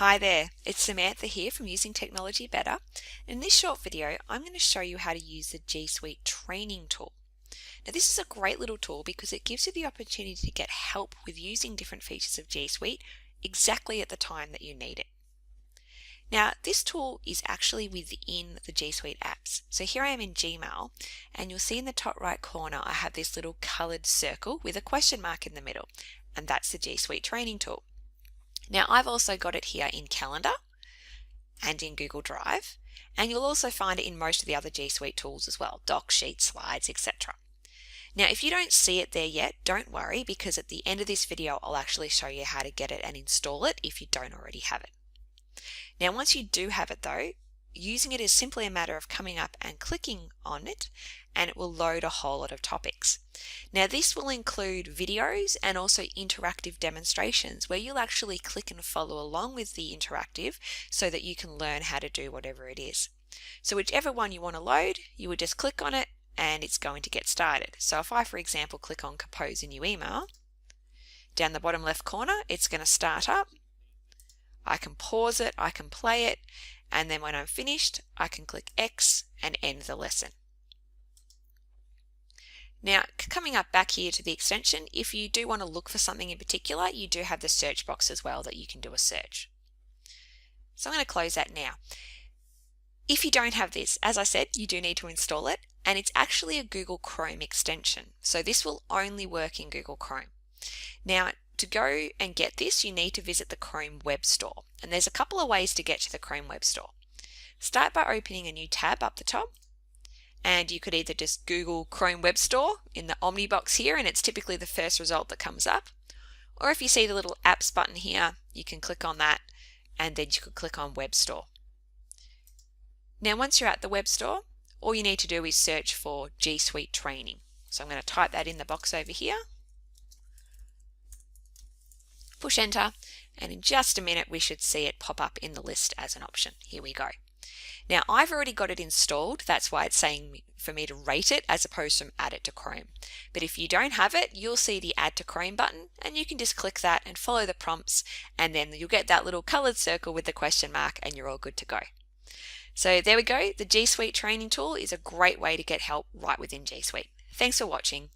Hi there, it's Samantha here from Using Technology Better. In this short video, I'm going to show you how to use the G Suite training tool. Now this is a great little tool because it gives you the opportunity to get help with using different features of G Suite exactly at the time that you need it. Now this tool is actually within the G Suite apps. So here I am in Gmail and you'll see in the top right corner I have this little coloured circle with a question mark in the middle, and that's the G Suite training tool. Now I've also got it here in Calendar and in Google Drive, and you'll also find it in most of the other G Suite tools as well, Docs, Sheets, Slides, etc. Now if you don't see it there yet, don't worry, because at the end of this video I'll actually show you how to get it and install it if you don't already have it. Now once you do have it though, using it is simply a matter of coming up and clicking on it and it will load a whole lot of topics. Now this will include videos and also interactive demonstrations where you'll actually click and follow along with the interactive so that you can learn how to do whatever it is. So whichever one you want to load, you would just click on it and it's going to get started. So if I, for example, click on Compose a New Email, down the bottom left corner it's going to start up. I can pause it, I can play it, and then when I'm finished I can click X and end the lesson. Now coming up back here to the extension, if you do want to look for something in particular, you do have the search box as well that you can do a search. So I'm going to close that now. If you don't have this, as I said, you do need to install it, and it's actually a Google Chrome extension. So this will only work in Google Chrome. Now to go and get this, you need to visit the Chrome Web Store, and there's a couple of ways to get to the Chrome Web Store. Start by opening a new tab up the top, and you could either just Google Chrome Web Store in the Omni box here, and it's typically the first result that comes up. Or if you see the little apps button here, you can click on that and then you could click on Web Store. Now once you're at the Web Store, all you need to do is search for G Suite Training. So I'm going to type that in the box over here. Push enter, and in just a minute we should see it pop up in the list as an option. Here we go. Now I've already got it installed, that's why it's saying for me to rate it as opposed to add it to Chrome. But if you don't have it, you'll see the add to Chrome button and you can just click that and follow the prompts, and then you'll get that little coloured circle with the question mark and you're all good to go. So there we go, the G Suite training tool is a great way to get help right within G Suite. Thanks for watching.